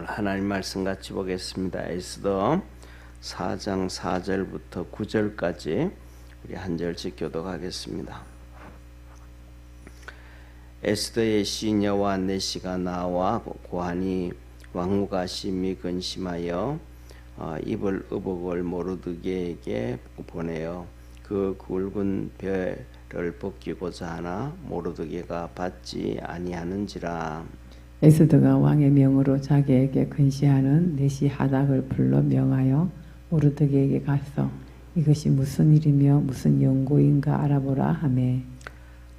오늘 하나님 말씀 같이 보겠습니다. 에스더 4장 4절부터 9절까지 우리 한 절씩 교독하겠습니다. 에스더의 시인 여호와 내시가 나와 고하니 왕후가 심히 근심하여 입을 의복을 모르드게에게 보내어 그 굵은 벼를 벗기고자 하나 모르드게가 받지 아니하는지라. 에스더가 왕의 명으로 자기에게 근시하는 내시 하닥을 불러 명하여 모르드게에게 가서 이것이 무슨 일이며 무슨 연고인가 알아보라 하매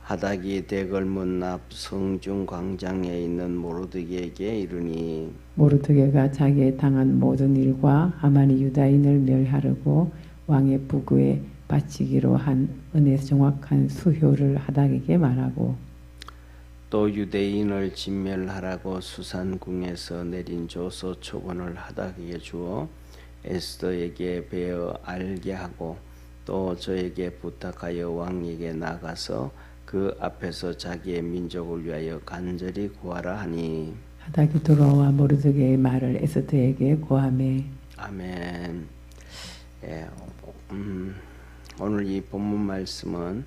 하닥이 대궐문 앞 성중 광장에 있는 모르드게에게 이르니 모르드게가 자기의 당한 모든 일과 하만이 유다인을 멸하려고 왕의 부구에 바치기로 한 은혜 정확한 수효를 하닥에게 말하고 또 유대인을 진멸하라고 수산궁에서 내린 조서 초본을 하닥에게 주어 에스더에게 베어 알게 하고 또 저에게 부탁하여 왕에게 나가서 그 앞에서 자기의 민족을 위하여 간절히 구하라 하니 하닥이 돌아와 모르드게의 말을 에스더에게 고하매 아멘. 오늘 이 본문 말씀은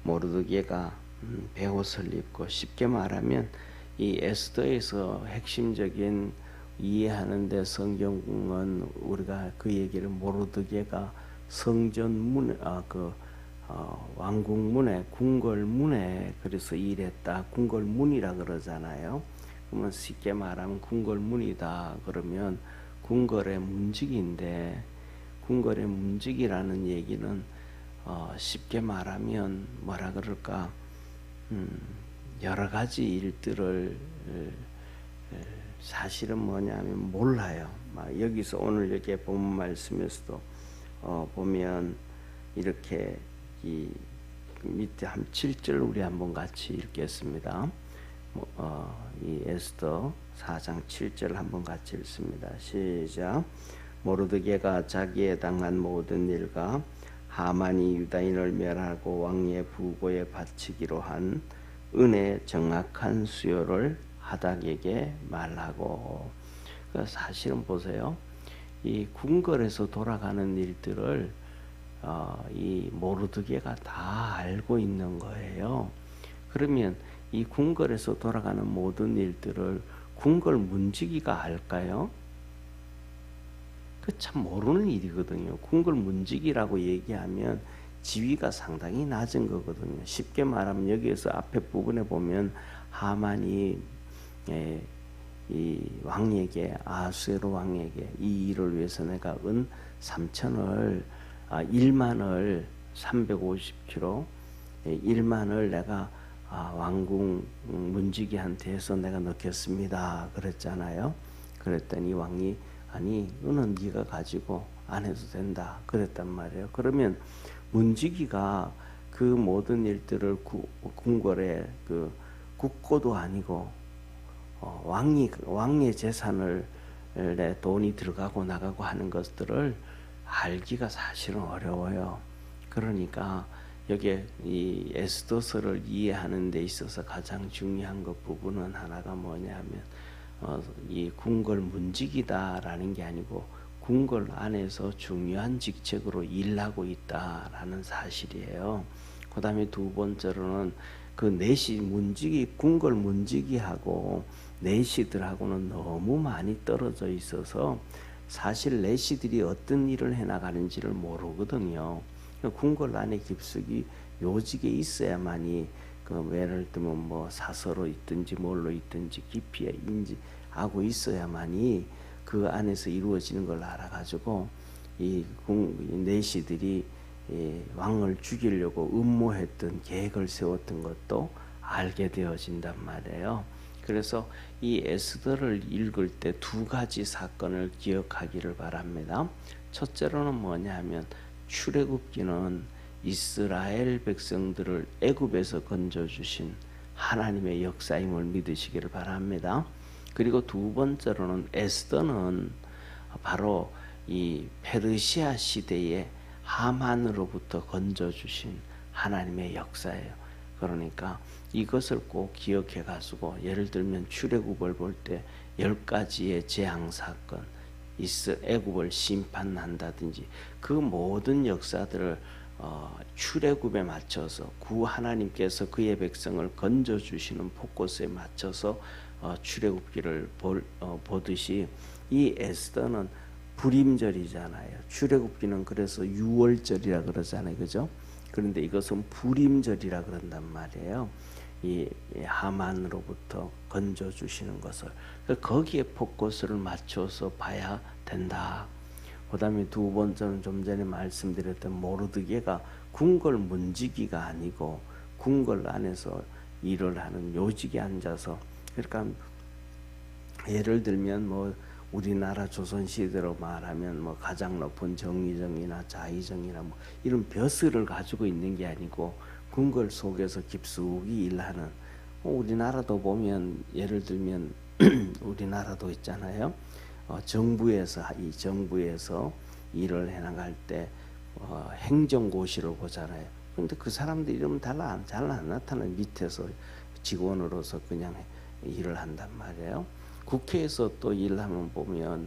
모르드게가 베옷을 입고 쉽게 말하면 이 에스더에서 핵심적인 이해하는데 성경은 우리가 그 얘기를 모르드게가 성전 문에 왕궁문에 궁궐문에 그래서 일했다 궁궐문이라 그러잖아요. 그러면 쉽게 말하면 궁궐문이다 그러면 궁궐의 문직인데 궁궐의 문직이라는 얘기는 쉽게 말하면 뭐라 그럴까 여러 가지 일들을 사실은 뭐냐면 몰라요. 여기서 오늘 여기 본문 말씀에서도 보면 이렇게 이 밑에 한 7절 우리 한번 같이 읽겠습니다. 이 에스더 4장 7절 한번 같이 읽습니다. 시작. 모르드게가 자기에 당한 모든 일과 하만이 유다인을 멸하고 왕의 부고에 바치기로 한 은혜 정확한 수요를 하닥에게 말하고. 사실은 보세요. 이 궁궐에서 돌아가는 일들을 이 모르드게가 다 알고 있는 거예요. 그러면 이 궁궐에서 돌아가는 모든 일들을 궁궐 문지기가 알까요? 그 참 모르는 일이거든요. 궁궐 문직이라고 얘기하면 지위가 상당히 낮은 거거든요. 쉽게 말하면 여기에서 앞에 부분에 보면 하만이 이 왕에게 아수에로 왕에게 이 일을 위해서 내가 은 3천을 1만을 350kg 1만을 내가 왕궁 문지기한테 해서 내가 넣겠습니다. 그랬잖아요. 그랬더니 왕이 아니 은은 네가 가지고 안 해도 된다 그랬단 말이에요. 그러면 문지기가 그 모든 일들을 궁궐에 그 국고도 아니고 왕의 재산을 내 돈이 들어가고 나가고 하는 것들을 알기가 사실은 어려워요. 그러니까 여기 이 에스더서를 이해하는 데 있어서 가장 중요한 것 부분은 하나가 뭐냐면 이 궁궐 문직이다라는 게 아니고 궁궐 안에서 중요한 직책으로 일하고 있다라는 사실이에요. 그 다음에 두 번째로는 그 내시 문직이 궁궐 문직이하고 내시들하고는 너무 많이 떨어져 있어서 사실 내시들이 어떤 일을 해나가는지를 모르거든요. 궁궐 안에 깊숙이 요직에 있어야만이 그 예를 들면 뭐 사서로 있든지 뭘로 있든지 깊이에 인지하고 있어야만이 그 안에서 이루어지는 걸 알아가지고 이 내시들이 왕을 죽이려고 음모했던 계획을 세웠던 것도 알게 되어진단 말이에요. 그래서 이 에스더를 읽을 때 두 가지 사건을 기억하기를 바랍니다. 첫째로는 뭐냐 하면 출애굽기는 이스라엘 백성들을 애굽에서 건져주신 하나님의 역사임을 믿으시기를 바랍니다. 그리고 두 번째로는 에스더는 바로 이 페르시아 시대의 하만으로부터 건져주신 하나님의 역사예요. 그러니까 이것을 꼭 기억해 가지고 예를 들면 출애굽을 볼 때 10가지의 재앙 사건, 애굽을 심판한다든지 그 모든 역사들을 출애굽에 맞춰서 구 하나님께서 그의 백성을 건져 주시는 폭곳에 맞춰서 출애굽기를 보듯이 이 에스더는 불임절이잖아요. 출애굽기는 그래서 6월절이라 그러잖아요, 그죠? 그런데 이것은 불임절이라 그런단 말이에요. 이 하만으로부터 건져 주시는 것을 거기에 폭곳을 맞춰서 봐야 된다. 그다음에 두 번째는 좀 전에 말씀드렸던 모르드게가 궁궐 문지기가 아니고 궁궐 안에서 일을 하는 요직에 앉아서, 그러니까 예를 들면 뭐 우리나라 조선 시대로 말하면 뭐 가장 높은 정의정이나 자의정이나 뭐 이런 벼슬을 가지고 있는 게 아니고 궁궐 속에서 깊숙이 일하는, 우리나라도 보면 예를 들면 우리나라도 있잖아요. 정부에서 일을 해나갈 때 행정고시를 보잖아요. 그런데 그 사람들 이름은 잘 안 나타나는, 밑에서 직원으로서 그냥 일을 한단 말이에요. 국회에서 또 일하면 보면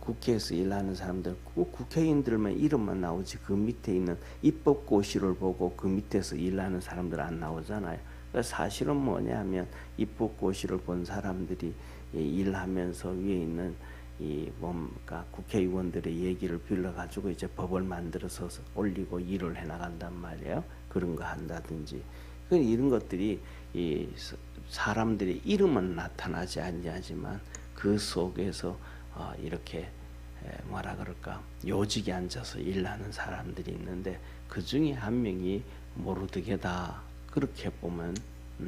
국회에서 일하는 사람들, 국회의원들만 이름만 나오지 그 밑에 있는 입법고시를 보고 그 밑에서 일하는 사람들 안 나오잖아요. 그러니까 사실은 뭐냐면 입법고시를 본 사람들이 일하면서 위에 있는 이 뭔가 국회의원들의 얘기를 빌려 가지고 이제 법을 만들어서 올리고 일을 해 나간단 말이에요. 그런 거 한다든지 이런 것들이 이 사람들의 이름은 나타나지 않지만 그 속에서 이렇게 뭐라 그럴까, 요직에 앉아서 일하는 사람들이 있는데 그 중에 한 명이 모르드게다, 그렇게 보면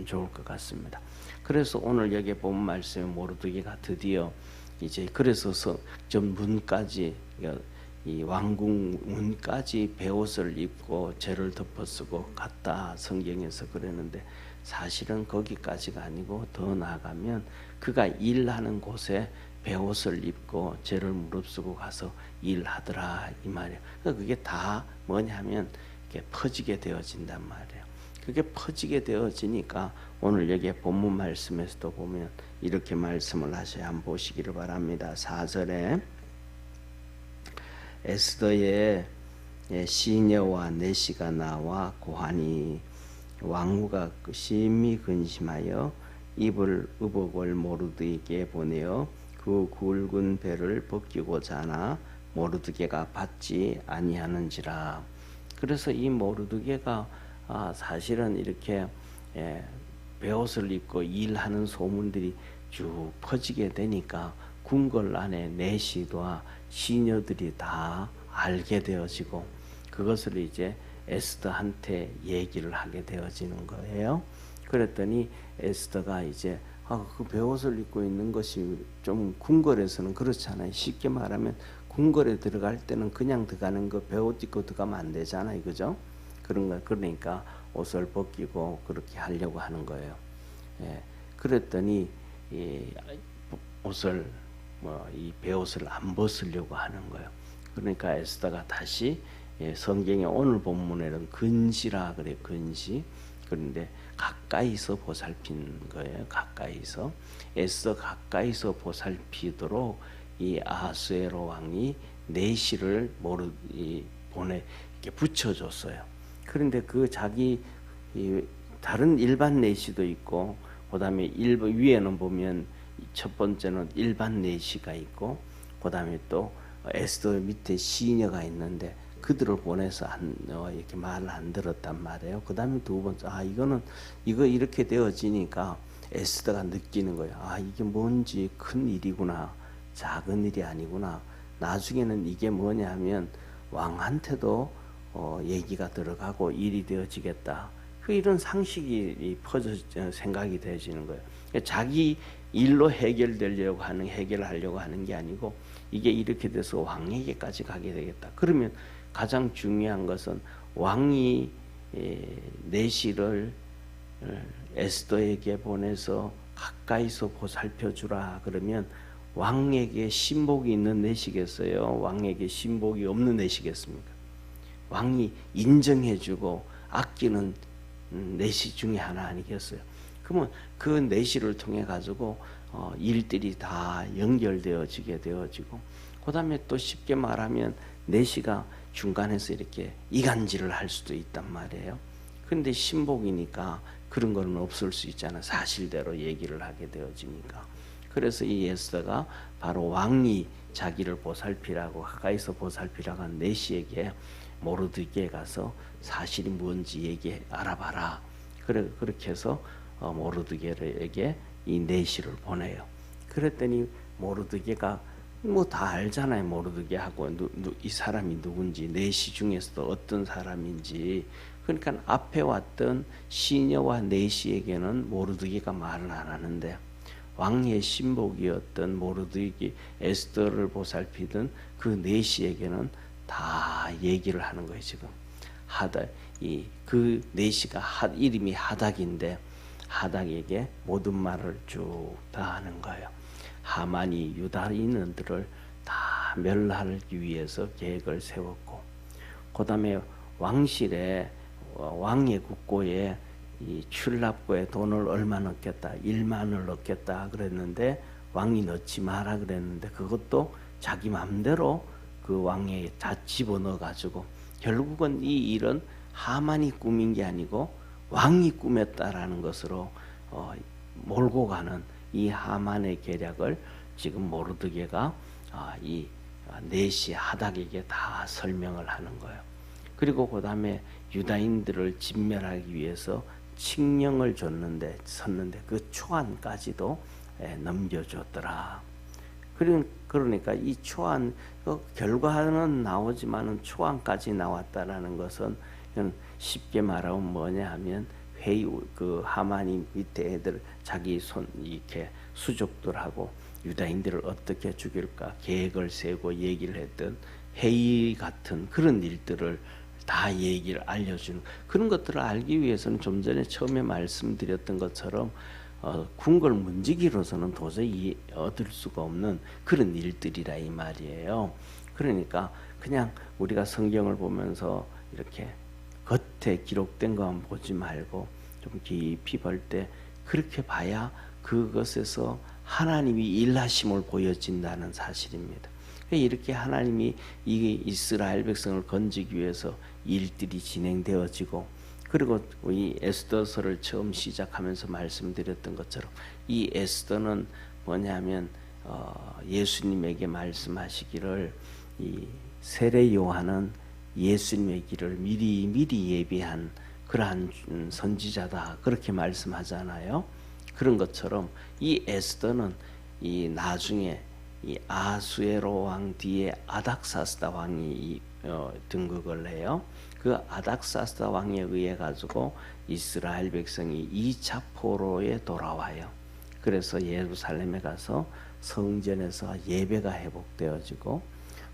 좋을 것 같습니다. 그래서 오늘 여기 본 말씀에 모르드게가 드디어 이제 그래서 좀 문까지, 이 왕궁 문까지 베옷을 입고 죄를 덮어쓰고 갔다 성경에서 그랬는데, 사실은 거기까지가 아니고 더 나아가면 그가 일하는 곳에 베옷을 입고 죄를 무릅쓰고 가서 일하더라 이 말이에요. 그러니까 그게 다 뭐냐면 이렇게 퍼지게 되어진단 말이에요. 그게 퍼지게 되어지니까 오늘 여기 본문 말씀에서도 보면 이렇게 말씀을 하셔야 한번 보시기를 바랍니다. 4절에 에스더의 시녀와 내시가 나와 고하니 왕후가 심히 근심하여 입을 의복을 모르드게에게 보내어 그 굵은 배를 벗기고자 하나 모르드게가 받지 아니하는지라. 그래서 이 모르드게가 사실은 이렇게 베옷을 입고 일하는 소문들이 쭉 퍼지게 되니까 궁궐 안에 내시와 시녀들이 다 알게 되어지고 그것을 이제 에스더한테 얘기를 하게 되어지는 거예요. 그랬더니 에스더가 이제 그 베옷을 입고 있는 것이 좀 궁궐에서는 그렇잖아요. 쉽게 말하면 궁궐에 들어갈 때는 그냥 들어가는 거 베옷 입고 들어가면 안 되잖아요, 그죠? 그런 거, 그러니까 옷을 벗기고 그렇게 하려고 하는 거예요. 그랬더니 이 옷을 이 베옷을 안 벗으려고 하는 거예요. 그러니까 에스더가 다시 성경에 오늘 본문에는 근시라 그래, 근시. 그런데 가까이서 보살핀 거예요. 가까이서. 에스더 가까이서 보살피도록 이 아하수에로 왕이 내시를 이렇게 붙여줬어요. 그런데 그 자기 다른 일반 내시도 있고, 그다음에 위에는 보면 첫 번째는 일반 내시가 있고, 그다음에 또 에스더 밑에 시녀가 있는데 그들을 보내서 이렇게 말을 안 들었단 말이에요. 그다음에 두 번째, 이거 이렇게 되어지니까 에스더가 느끼는 거예요. 이게 뭔지 큰 일이구나, 작은 일이 아니구나. 나중에는 이게 뭐냐면 왕한테도 얘기가 들어가고 일이 되어지겠다. 이런 상식이 생각이 되어지는 거예요. 자기 일로 해결하려고 하는 게 아니고 이게 이렇게 돼서 왕에게까지 가게 되겠다. 그러면 가장 중요한 것은 왕이 내시를 에스더에게 보내서 가까이서 보살펴 주라 그러면 왕에게 신복이 있는 내시겠어요? 왕에게 신복이 없는 내시겠습니까? 왕이 인정해주고 아끼는 내시 중에 하나 아니겠어요? 그러면 그 내시를 통해 가지고 일들이 다 연결되어지게 되어지고, 그 다음에 또 쉽게 말하면 내시가 중간에서 이렇게 이간질을 할 수도 있단 말이에요. 그런데 신복이니까 그런 거는 없을 수 있잖아. 사실대로 얘기를 하게 되어지니까. 그래서 이 에스더가 바로 왕이 자기를 보살피라고, 가까이서 보살피라고 한 내시에게 모르드게에 가서 사실이 뭔지 알아봐라. 그렇게 해서 모르드게에게 이 내시를 보내요. 그랬더니 모르드게가 뭐 다 알잖아요. 모르드게하고 이 사람이 누군지, 내시 중에서도 어떤 사람인지. 그러니까 앞에 왔던 시녀와 내시에게는 모르드게가 말을 안 하는데, 왕의 신복이었던 모르드게, 에스더를 보살피던 그 내시에게는 다 얘기를 하는 거예요. 지금 그 내시가 이름이 하닥인데, 하닥에게 모든 말을 쭉 다 하는 거예요. 하만이 유다인들을 다 멸하기 위해서 계획을 세웠고, 그 다음에 왕실에, 왕의 국고에 이 출납고에 돈을 얼마 넣겠다, 1만을 넣겠다 그랬는데 왕이 넣지 마라 그랬는데, 그것도 자기 마음대로 그 왕에 다 집어넣어 가지고, 결국은 이 일은 하만이 꾸민 게 아니고 왕이 꾸몄다라는 것으로 몰고 가는 이 하만의 계략을 지금 모르드게가 이 내시 하닥에게 다 설명을 하는 거예요. 그리고 그 다음에 유다인들을 진멸하기 위해서 칙령을 섰는데 그 초안까지도 넘겨줬더라. 그러니까 이 초안, 결과는 나오지만은 초안까지 나왔다라는 것은 쉽게 말하면 뭐냐 하면, 그 하만이 밑에 애들 자기 손 이렇게 수족들하고 유다인들을 어떻게 죽일까 계획을 세우고 얘기를 했던 회의 같은 그런 일들을 다 얘기를 알려주는, 그런 것들을 알기 위해서는 좀 전에 처음에 말씀드렸던 것처럼 궁궐 문지기로서는 도저히 얻을 수가 없는 그런 일들이라 이 말이에요. 그러니까 그냥 우리가 성경을 보면서 이렇게 겉에 기록된 것만 보지 말고 좀 깊이 볼 때 그렇게 봐야 그것에서 하나님이 일하심을 보여진다는 사실입니다. 이렇게 하나님이 이 이스라엘 백성을 건지기 위해서 일들이 진행되어지고, 그리고 이 에스더서를 처음 시작하면서 말씀드렸던 것처럼 이 에스더는 뭐냐면 예수님에게 말씀하시기를, 이 세례 요한은 예수님의 길을 미리 예비한 그러한 선지자다, 그렇게 말씀하잖아요. 그런 것처럼 이 에스더는 이 나중에 이 아수에로 왕 뒤에 아닥사스다 왕이 등극을 해요. 그 아닥사스다 왕에 의해 가지고 이스라엘 백성이 2차 포로에 돌아와요. 그래서 예루살렘에 가서 성전에서 예배가 회복되어지고,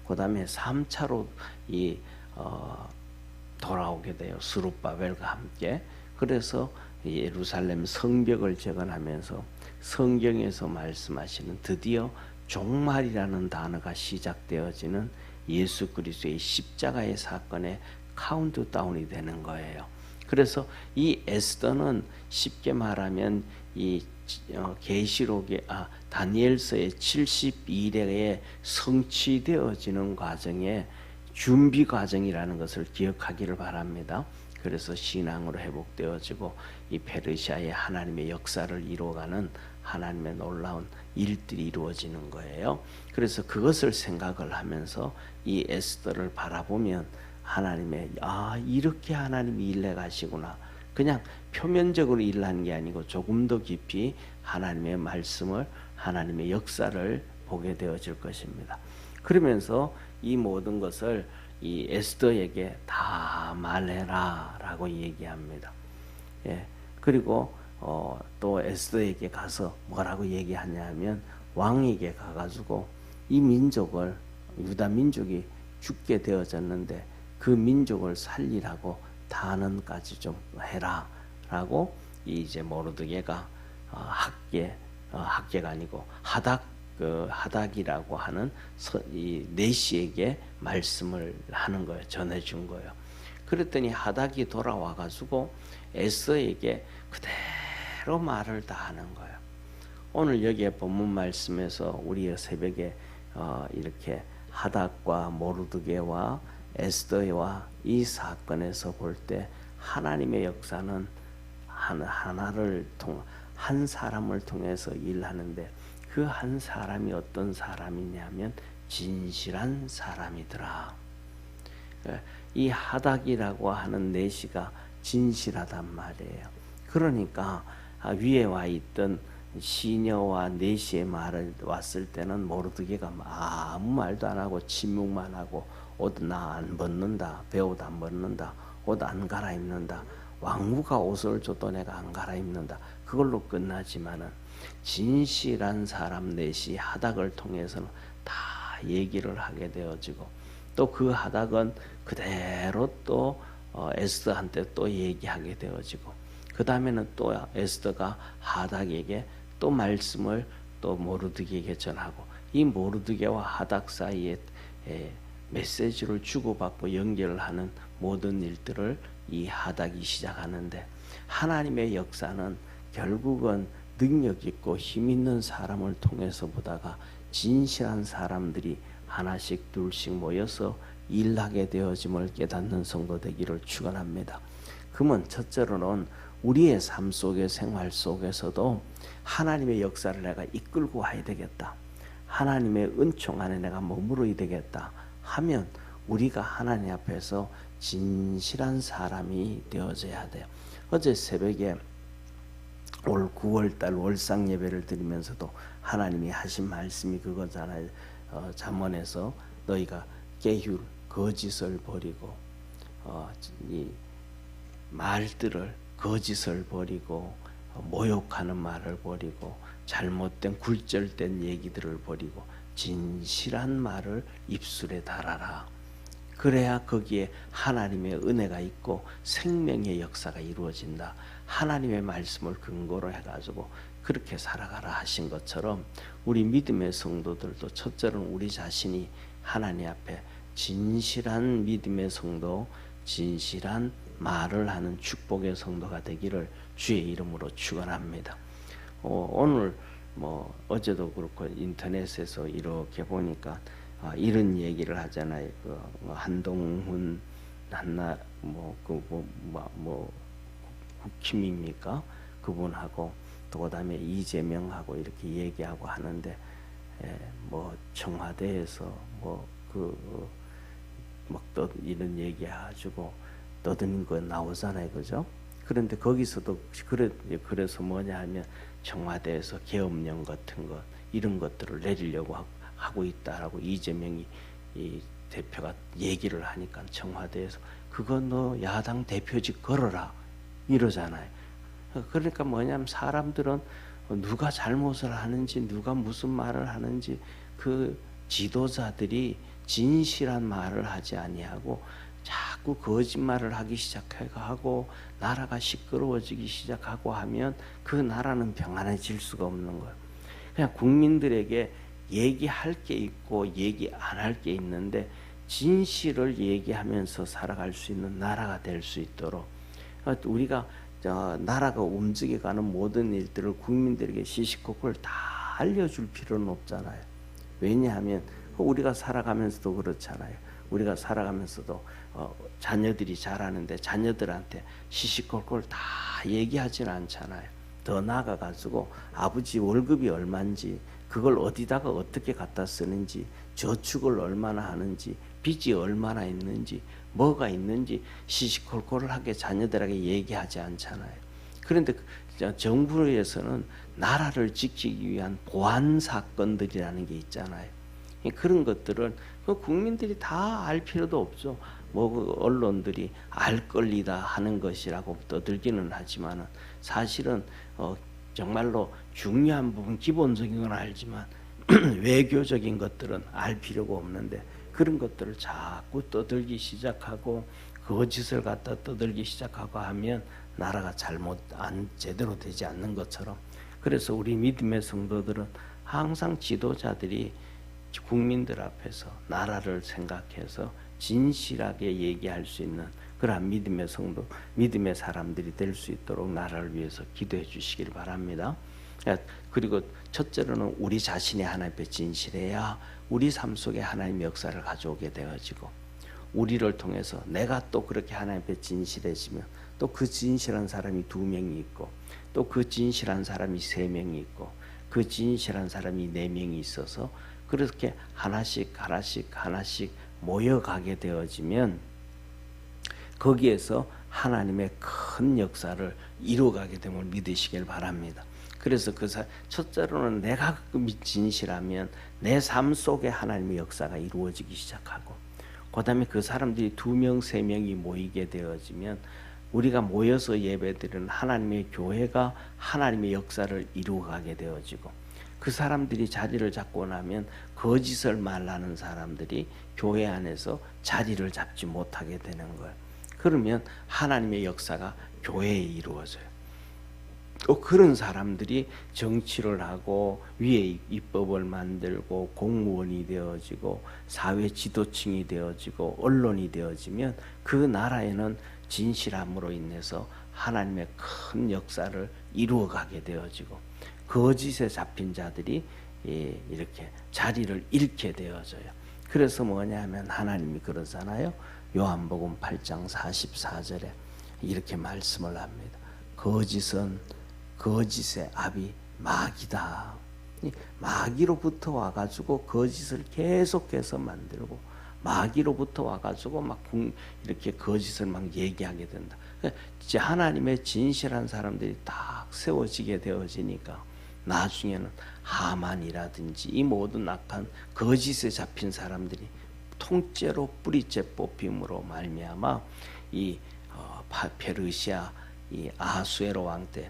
그 다음에 3차로 돌아오게 돼요. 스룹바벨과 함께. 그래서 예루살렘 성벽을 재건하면서 성경에서 말씀하시는 드디어 종말이라는 단어가 시작되어지는 예수 그리스도의 십자가의 사건에 카운트다운이 되는 거예요. 그래서 이 에스더는 쉽게 말하면 이 계시록의 다니엘서의 72일에 성취되어지는 과정에 준비 과정이라는 것을 기억하기를 바랍니다. 그래서 신앙으로 회복되어지고 이 페르시아의 하나님의 역사를 이루어가는 하나님의 놀라운 일들이 이루어지는 거예요. 그래서 그것을 생각을 하면서 이 에스더를 바라보면 하나님의 이렇게 하나님이 일해 가시구나. 그냥 표면적으로 일하는 게 아니고 조금 더 깊이 하나님의 말씀을, 하나님의 역사를 보게 되어질 것입니다. 그러면서 이 모든 것을 이 에스더에게 다 말해라 라고 얘기합니다. 그리고 또 에스더에게 가서 뭐라고 얘기하냐면, 왕에게 가가지고 이 민족을, 유다 민족이 죽게 되어졌는데 그 민족을 살리라고 단언까지 좀 해라 라고 이제 모르드게가 학계가 아니고 하닥이라고 하는 이 내시에게 말씀을 하는 거예요. 전해준 거예요. 그랬더니 하닥이 돌아와 가지고 에스더에게 그대로 말을 다 하는 거예요. 오늘 여기에 본문 말씀에서 우리의 새벽에 이렇게 하닥과 모르드게와 에스더와 이 사건에서 볼 때 하나님의 역사는 한 사람을 통해서 일하는데 그 한 사람이 어떤 사람이냐면 진실한 사람이더라. 이 하닥이라고 하는 내시가 진실하단 말이에요. 그러니까 위에 와 있던 시녀와 내시의 말을 왔을 때는 모르드게가 아무 말도 안 하고 침묵만 하고 옷 나 안 벗는다, 배옷 안 벗는다, 옷 안 갈아입는다, 왕후가 옷을 줘도 내가 안 갈아입는다, 그걸로 끝나지만은 진실한 사람 내시 하닥을 통해서는 다 얘기를 하게 되어지고 또 그 하닥은 그대로 또 에스더한테 또 얘기하게 되어지고 그 다음에는 또 에스더가 하닥에게 또 말씀을 또 모르드게에게 전하고 이 모르드게와 하닥 사이에 메시지를 주고받고 연결을 하는 모든 일들을 이 하닥이 시작하는데 하나님의 역사는 결국은 능력 있고 힘 있는 사람을 통해서 보다가 진실한 사람들이 하나씩 둘씩 모여서 일하게 되어짐을 깨닫는 성도 되기를 축원합니다. 그러면 첫째로는 우리의 삶 속의 생활 속에서도 하나님의 역사를 내가 이끌고 와야 되겠다. 하나님의 은총 안에 내가 머무러야 되겠다 하면 우리가 하나님 앞에서 진실한 사람이 되어져야 돼요. 어제 새벽에 올 9월달 월상 예배를 드리면서도 하나님이 하신 말씀이 그거잖아요. 잠언에서 너희가 계율 거짓을 버리고 이 말들을 거짓을 버리고 모욕하는 말을 버리고 잘못된 굴절된 얘기들을 버리고 진실한 말을 입술에 달아라. 그래야 거기에 하나님의 은혜가 있고 생명의 역사가 이루어진다. 하나님의 말씀을 근거로 해가지고 그렇게 살아가라 하신 것처럼 우리 믿음의 성도들도 첫째로는 우리 자신이 하나님 앞에 진실한 믿음의 성도, 진실한 말을 하는 축복의 성도가 되기를 주의 이름으로 축원합니다. 오늘 어제도 그렇고 인터넷에서 이렇게 보니까 이런 얘기를 하잖아요. 한동훈 국힘입니까? 그분하고 또 그다음에 이재명하고 이렇게 얘기하고 하는데 청와대에서 또 이런 얘기해가지고 떠드는 거 나오잖아요, 그죠? 그런데 거기서도 그래서 뭐냐 하면 청와대에서 계엄령 같은 것 이런 것들을 내리려고 하고 있다라고 이재명이 이 대표가 얘기를 하니까 청와대에서 그거 너 야당 대표직 걸어라 이러잖아요. 그러니까 뭐냐면 사람들은 누가 잘못을 하는지 누가 무슨 말을 하는지 그 지도자들이 진실한 말을 하지 아니하고 자꾸 거짓말을 하기 시작하고 나라가 시끄러워지기 시작하고 하면 그 나라는 평안해질 수가 없는 거예요. 그냥 국민들에게 얘기할 게 있고 얘기 안 할 게 있는데 진실을 얘기하면서 살아갈 수 있는 나라가 될 수 있도록 우리가 나라가 움직여가는 모든 일들을 국민들에게 시시콜콜 다 알려줄 필요는 없잖아요. 왜냐하면 우리가 살아가면서도 그렇잖아요. 우리가 살아가면서도 자녀들이 잘하는데 자녀들한테 시시콜콜 다 얘기하지는 않잖아요. 더 나아가가지고 아버지 월급이 얼마인지 그걸 어디다가 어떻게 갖다 쓰는지 저축을 얼마나 하는지 빚이 얼마나 있는지 뭐가 있는지 시시콜콜하게 자녀들에게 얘기하지 않잖아요. 그런데 정부에서는 나라를 지키기 위한 보안 사건들이라는 게 있잖아요. 그런 것들은 국민들이 다 알 필요도 없죠. 언론들이 알 권리다 하는 것이라고 떠들기는 하지만은 사실은 정말로 중요한 부분 기본적인 건 알지만 외교적인 것들은 알 필요가 없는데 그런 것들을 자꾸 떠들기 시작하고 거짓을 갖다 떠들기 시작하고 하면 나라가 제대로 되지 않는 것처럼 그래서 우리 믿음의 성도들은 항상 지도자들이 국민들 앞에서 나라를 생각해서 진실하게 얘기할 수 있는 그러한 믿음의 성도, 믿음의 사람들이 될 수 있도록 나라를 위해서 기도해 주시길 바랍니다. 그리고 첫째로는 우리 자신이 하나님 앞에 진실해야 우리 삶 속에 하나님의 역사를 가져오게 되어지고, 우리를 통해서 내가 또 그렇게 하나님 앞에 진실해지면 또 그 진실한 사람이 2명이 있고, 또 그 진실한 사람이 3명이 있고, 그 진실한 사람이 4명이 있어서 그렇게 하나씩 모여가게 되어지면 거기에서 하나님의 큰 역사를 이루어가게 됨을 믿으시길 바랍니다. 그래서 첫째로는 내가 진실하면 내 삶 속에 하나님의 역사가 이루어지기 시작하고, 그 다음에 그 사람들이 2명, 3명이 모이게 되어지면 우리가 모여서 예배드리는 하나님의 교회가 하나님의 역사를 이루어가게 되어지고, 그 사람들이 자리를 잡고 나면 거짓을 말하는 사람들이 교회 안에서 자리를 잡지 못하게 되는 거예요. 그러면 하나님의 역사가 교회에 이루어져요. 또 그런 사람들이 정치를 하고 위에 입법을 만들고 공무원이 되어지고 사회 지도층이 되어지고 언론이 되어지면 그 나라에는 진실함으로 인해서 하나님의 큰 역사를 이루어가게 되어지고, 거짓에 잡힌 자들이 이렇게 자리를 잃게 되어져요. 그래서 뭐냐면 하나님이 그러잖아요. 요한복음 8장 44절에 이렇게 말씀을 합니다. 거짓은 거짓의 압이 마귀다. 마귀로부터 와가지고 거짓을 계속해서 만들고, 마귀로부터 와가지고 막 이렇게 거짓을 막 얘기하게 된다. 이제 하나님의 진실한 사람들이 딱 세워지게 되어지니까 나중에는 하만이라든지 이 모든 악한 거짓에 잡힌 사람들이 통째로 뿌리째 뽑힘으로 말미암아 이 페르시아 이 아수에로 왕 때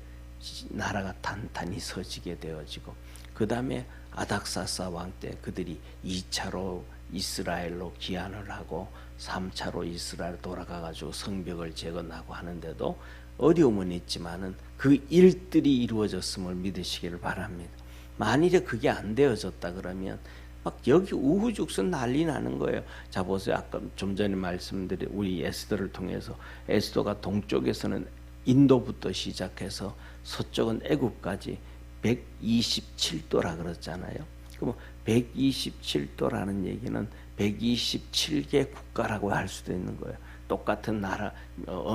나라가 단단히 서지게 되어지고, 그 다음에 아닥사스 왕 때 그들이 2차로 이스라엘로 귀환을 하고 3차로 이스라엘 돌아가가지고 성벽을 재건하고 하는데도 어려움은 있지만은 그 일들이 이루어졌음을 믿으시기를 바랍니다. 만일에 그게 안 되어졌다 그러면 막 여기 우후죽순 난리 나는 거예요. 자 보세요. 아까 좀 전에 말씀드린 우리 에스더를 통해서 에스더가 동쪽에서는 인도부터 시작해서 서쪽은 애굽까지 127도라 그랬잖아요. 그럼 127도라는 얘기는 127개 국가라고 할 수도 있는 거예요. 똑같은 나라,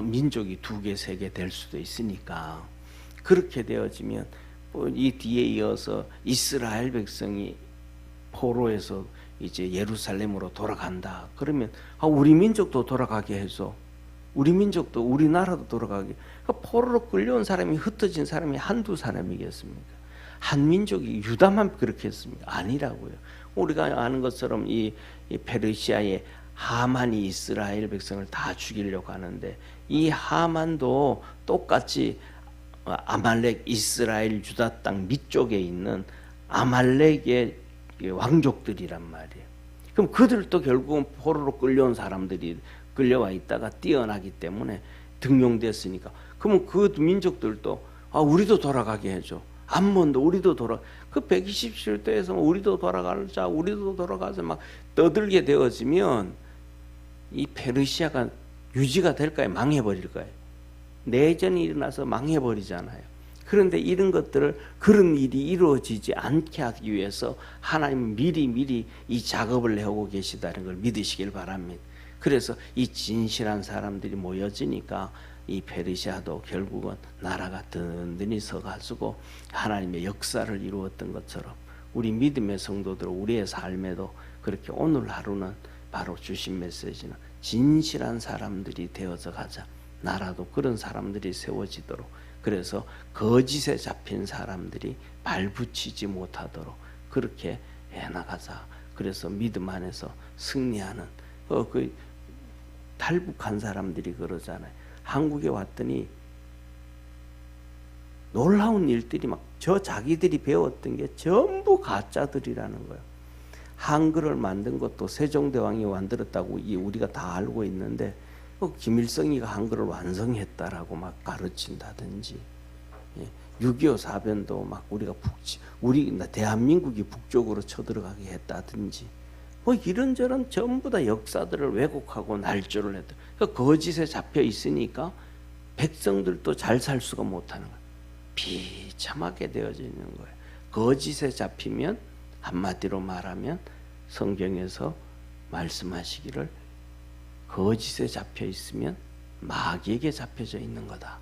민족이 2개, 3개 될 수도 있으니까. 그렇게 되어지면 이 뒤에 이어서 이스라엘 백성이 포로에서 이제 예루살렘으로 돌아간다. 그러면 우리 민족도 돌아가게 해서, 우리 민족도 우리나라도 돌아가게. 그러니까 포로로 끌려온 사람이, 흩어진 사람이 한두 사람이겠습니까? 한 민족이 유다만 그렇게 했습니까? 아니라고요. 우리가 아는 것처럼 이 페르시아의 하만이 이스라엘 백성을 다 죽이려고 하는데, 이 하만도 똑같이 아말렉 이스라엘 유다 땅 밑쪽에 있는 아말렉의 왕족들이란 말이에요. 그럼 그들도 결국은 포로로 끌려온 사람들이 끌려와 있다가 뛰어나기 때문에 등용됐으니까, 그러면 그 민족들도 우리도 돌아가게 해줘. 암몬도 우리도 그 127도에서 우리도 돌아가자, 우리도 돌아가자 막 떠들게 되어지면 이 페르시아가 유지가 될까요? 망해버릴까요? 내전이 일어나서 망해버리잖아요. 그런데 이런 것들을, 그런 일이 이루어지지 않게 하기 위해서 하나님은 미리 이 작업을 해오고 계시다는 걸 믿으시길 바랍니다. 그래서 이 진실한 사람들이 모여지니까 이 페르시아도 결국은 나라가 든든히 서가지고 하나님의 역사를 이루었던 것처럼 우리 믿음의 성도들, 우리의 삶에도 그렇게 오늘 하루는 바로 주신 메시지는 진실한 사람들이 되어서 가자. 나라도 그런 사람들이 세워지도록, 그래서 거짓에 잡힌 사람들이 발붙이지 못하도록 그렇게 해나가자. 그래서 믿음 안에서 승리하는 그 탈북한 사람들이 그러잖아요. 한국에 왔더니 놀라운 일들이 막 자기들이 배웠던 게 전부 가짜들이라는 거예요. 한글을 만든 것도 세종대왕이 만들었다고 우리가 다 알고 있는데 김일성이가 한글을 완성했다라고 막 가르친다든지, 6.25 사변도 막 우리 대한민국이 북쪽으로 쳐들어가게 했다든지, 이런저런 전부 다 역사들을 왜곡하고 날조를 했다. 그러니까 거짓에 잡혀 있으니까 백성들도 잘 살 수가 못하는 거예요. 비참하게 되어져 있는 거예요. 거짓에 잡히면, 한마디로 말하면 성경에서 말씀하시기를 거짓에 잡혀 있으면 마귀에게 잡혀져 있는 거다.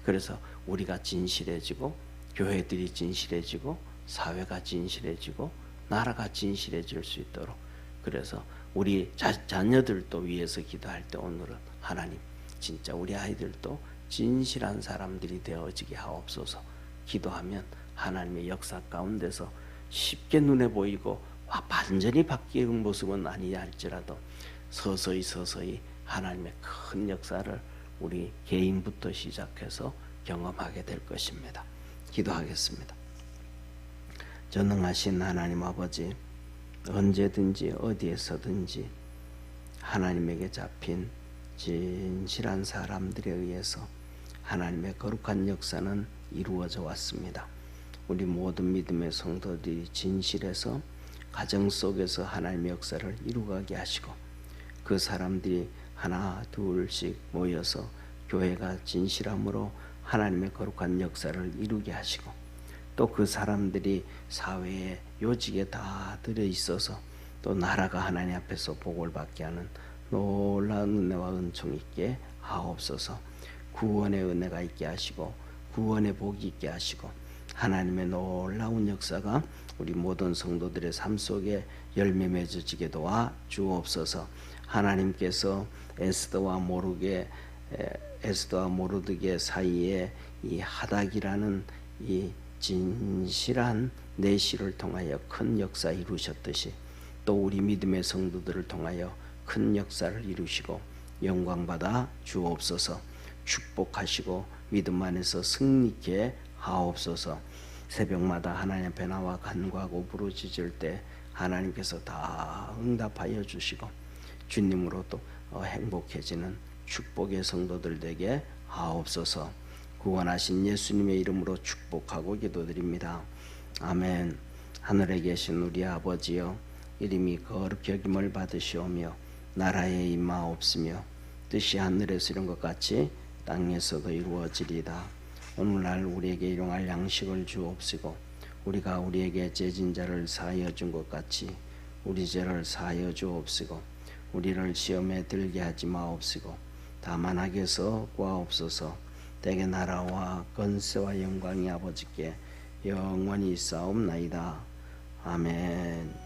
그래서 우리가 진실해지고, 교회들이 진실해지고, 사회가 진실해지고, 나라가 진실해질 수 있도록, 그래서 우리 자녀들도 위해서 기도할 때 오늘은 하나님 진짜 우리 아이들도 진실한 사람들이 되어지게 하옵소서. 기도하면 하나님의 역사 가운데서 쉽게 눈에 보이고 완전히 바뀌는 모습은 아니할지라도 서서히 하나님의 큰 역사를 우리 개인부터 시작해서 경험하게 될 것입니다. 기도하겠습니다. 전능하신 하나님 아버지, 언제든지 어디에서든지 하나님에게 잡힌 진실한 사람들에 의해서 하나님의 거룩한 역사는 이루어져 왔습니다. 우리 모든 믿음의 성도들이 진실해서 가정 속에서 하나님의 역사를 이루어가게 하시고, 그 사람들이 하나 둘씩 모여서 교회가 진실함으로 하나님의 거룩한 역사를 이루게 하시고, 또 그 사람들이 사회의 요직에 다 들어있어서 또 나라가 하나님 앞에서 복을 받게 하는 놀라운 은혜와 은총이 있게 하옵소서. 구원의 은혜가 있게 하시고 구원의 복이 있게 하시고 하나님의 놀라운 역사가 우리 모든 성도들의 삶 속에 열매 맺어지게 도와 주옵소서. 하나님께서 에스더와 모르드게 사이에 이 하닥이라는 이 진실한 내시를 통하여 큰 역사 이루셨듯이 또 우리 믿음의 성도들을 통하여 큰 역사를 이루시고 영광받아 주옵소서. 축복하시고 믿음 안에서 승리케 하옵소서. 새벽마다 하나님 앞에 나와 간구하고 부르짖을 때 하나님께서 다 응답하여 주시고 주님으로 또 행복해지는 축복의 성도들 되게 하옵소서. 구원하신 예수님의 이름으로 축복하고 기도드립니다. 아멘. 하늘에 계신 우리 아버지여, 이름이 거룩히 여김을 받으시오며 나라에 임하옵시며 뜻이 하늘에서 이룬 것 같이 땅에서도 이루어지리이다. 오늘날 우리에게 일용할 양식을 주옵시고 우리가 우리에게 죄진 자를 사하여 준 것 같이 우리 죄를 사하여 주옵시고 우리를 시험에 들게 하지 마옵시고 다만 악에서 구하옵소서. 대개 나라와 권세와 영광이 아버지께 영원히 있사옵나이다. 아멘.